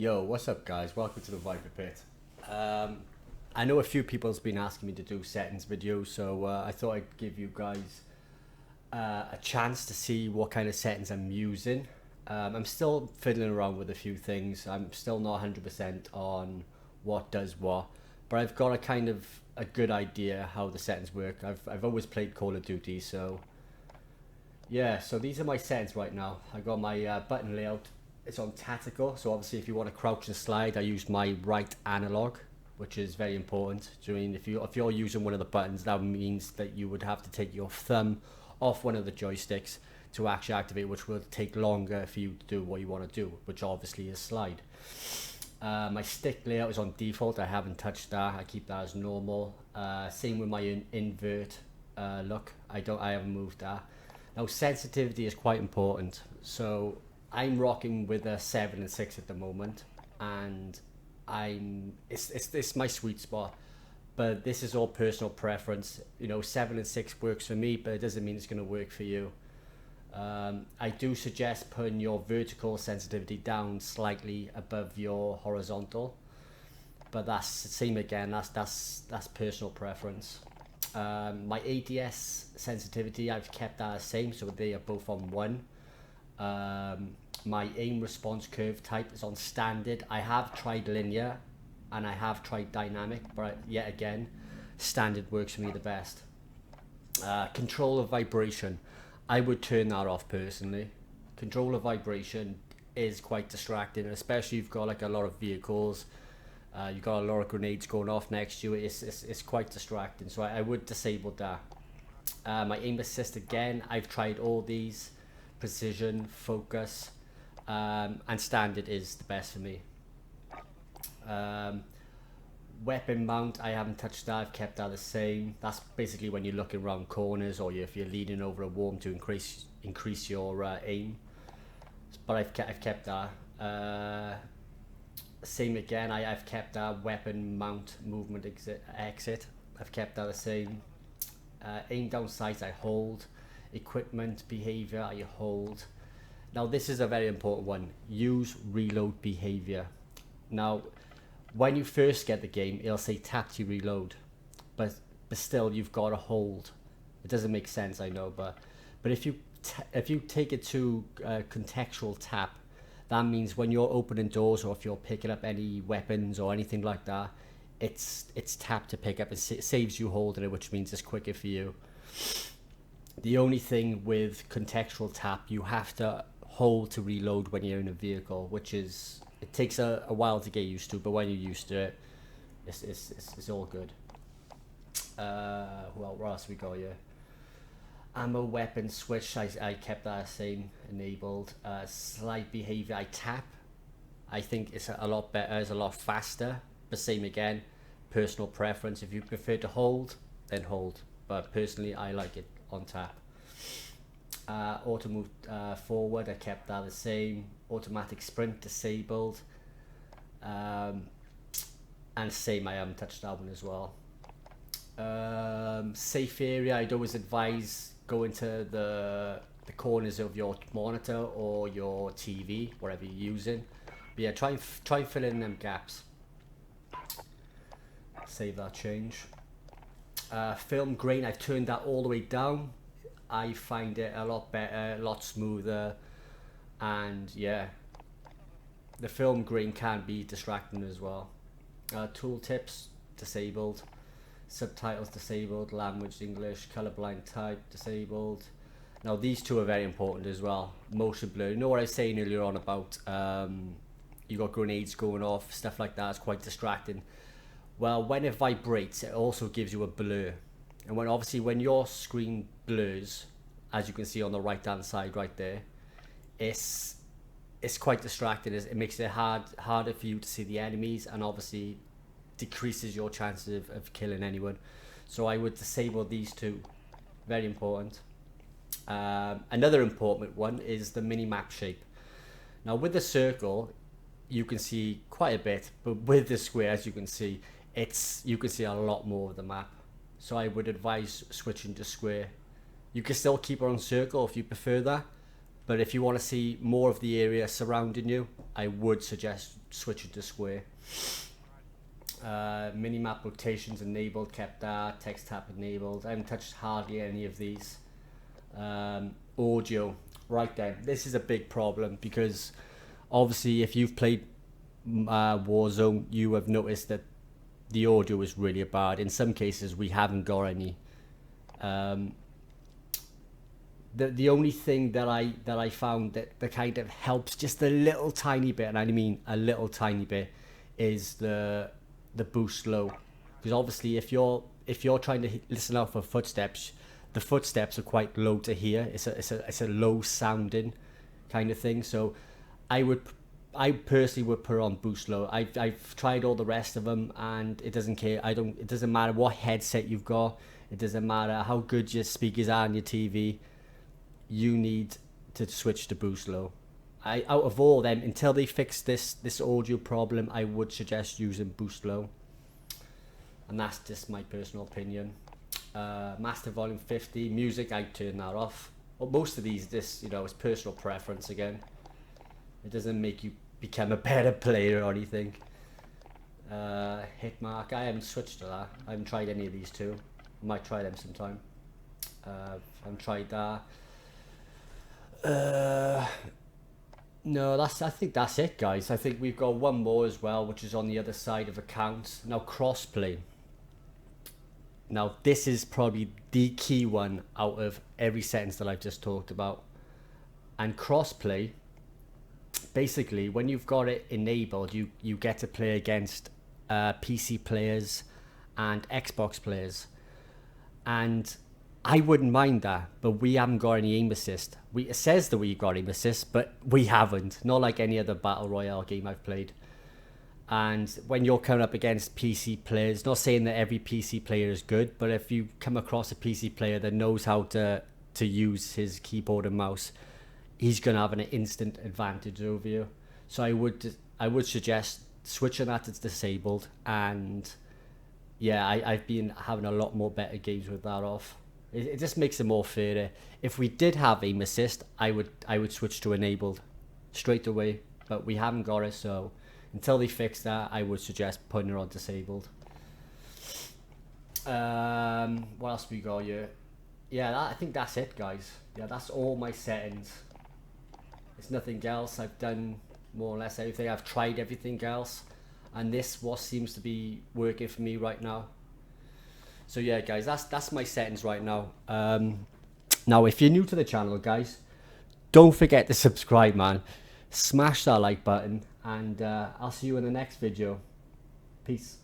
Yo, what's up guys? Welcome to the Viper Pit. I know a few people's been asking me to do settings videos, so I thought I'd give you guys a chance to see what kind of settings I'm using. I'm still fiddling around with a few things. I'm still not 100% on what does what, but I've got a kind of a good idea how the settings work. I've always played Call of Duty, so yeah. So these are my settings right now. I got my button layout. It's on tactical, so obviously if you want to crouch and slide, I use my right analog, which is very important. Do you mean if you're using one of the buttons, that means that you would have to take your thumb off one of the joysticks to actually activate, which will take longer for you to do what you want to do, which obviously is slide. My stick layout is on default. I haven't touched that. I keep that as normal. Same with my invert look. I haven't moved that. Now sensitivity is quite important. So I'm rocking with a 7 and 6 at the moment, and it's my sweet spot. But this is all personal preference. You know, 7 and 6 works for me, but it doesn't mean it's going to work for you. I do suggest putting your vertical sensitivity down slightly above your horizontal, but that's the same again. That's personal preference. My ADS sensitivity, I've kept that the same, so they are both on 1. My aim response curve type is on standard. I have tried linear and I have tried dynamic, but yet again, standard works for me the best. Control of vibration, I would turn that off personally. Control of vibration is quite distracting, especially if you've got like a lot of vehicles. You've got a lot of grenades going off next to you. It's quite distracting, so I would disable that. My aim assist, again, I've tried all these. Precision, focus, and standard is the best for me. Weapon mount, I haven't touched that. I've kept that the same. That's basically when you're looking around corners, or if you're leaning over a worm to increase your aim. But I've kept that. Same again. I've kept that weapon mount movement exit. I've kept that the same. Aim down sights, I hold. Equipment behavior, I hold. Now this is a very important one. Use reload behavior. Now when you first get the game, it'll say tap to reload, but still you've got to hold. It doesn't make sense, I know, but if you take it to contextual tap, that means when you're opening doors, or if you're picking up any weapons or anything like that, it's tap to pick up. It saves you holding it, which means it's quicker for you. The only thing with contextual tap, you have to hold to reload when you're in a vehicle, which is, it takes a while to get used to, but when you're used to it, it's all good. Well, what else we got here? Ammo weapon switch, I kept that same, enabled. Slide behavior, I tap. I think it's a lot better, it's a lot faster, but same again, personal preference. If you prefer to hold, then hold, but personally I like it on tap. Auto move forward, I kept that the same. Automatic sprint disabled, and same, I haven't touched that one as well. Safe area, I'd always advise go into the corners of your monitor or your TV, whatever you're using. But yeah, try and fill in them gaps. Save that change. Film grain, I've turned that all the way down. I find it a lot better, a lot smoother, and yeah, the film grain can be distracting as well. Tooltips disabled, subtitles disabled, language English, colorblind type disabled. Now these two are very important as well. Motion blur, you know what I was saying earlier on about you got grenades going off, stuff like that, it's quite distracting. Well, when it vibrates, it also gives you a blur. And when your screen blurs, as you can see on the right hand side right there, it's quite distracting. It makes it harder for you to see the enemies, and obviously decreases your chances of killing anyone. So I would disable these two. Very important. Another important one is the mini map shape. Now with the circle, you can see quite a bit, but with the square, as you can see, you can see a lot more of the map. So I would advise switching to square. You can still keep it on circle if you prefer that, But if you want to see more of the area surrounding you, I would suggest switching to square. Minimap rotations enabled, kept that. Text tap enabled. I haven't touched hardly any of these. Audio, right then. This is a big problem because obviously if you've played Warzone, you have noticed that the audio is really bad. In some cases, we haven't got any. The only thing that I found that kind of helps just a little tiny bit, and I mean a little tiny bit, is the boost low. Because obviously if you're trying to listen out for footsteps, the footsteps are quite low to hear. It's a low sounding kind of thing. So I personally would put on boost low. I've tried all the rest of them and it doesn't care. It doesn't matter what headset you've got. It doesn't matter how good your speakers are on your TV. You need to switch to boost low. Out of all them, until they fix this audio problem, I would suggest using boost low. And that's just my personal opinion. Master volume 50. Music, I turn that off. Well, most of these, it's personal preference again. It doesn't make you become a better player or anything. Hit mark, I haven't switched to that. I haven't tried any of these two. I might try them sometime. I haven't tried that. No, I think that's it, guys. I think we've got one more as well, which is on the other side of accounts. Now, crossplay. Now, this is probably the key one out of every sentence that I've just talked about. And crossplay, basically, when you've got it enabled, you get to play against PC players and Xbox players. And I wouldn't mind that, but we haven't got any aim assist. It says that we've got aim assist, but we haven't. Not like any other Battle Royale game I've played. And when you're coming up against PC players, not saying that every PC player is good, but if you come across a PC player that knows how to use his keyboard and mouse, he's going to have an instant advantage over you. So I would suggest switching that to disabled. And yeah, I've been having a lot more better games with that off. It just makes it more fair. If we did have aim assist, I would switch to enabled straight away, but we haven't got it, so until they fix that, I would suggest putting it on disabled. What else we got here? Yeah, I think that's it, guys. Yeah, that's all my settings. It's nothing else. I've done more or less everything. I've tried everything else, and this what seems to be working for me right now. So yeah, guys, that's my settings right now. Now, if you're new to the channel, guys, don't forget to subscribe, man. Smash that like button, and I'll see you in the next video. Peace.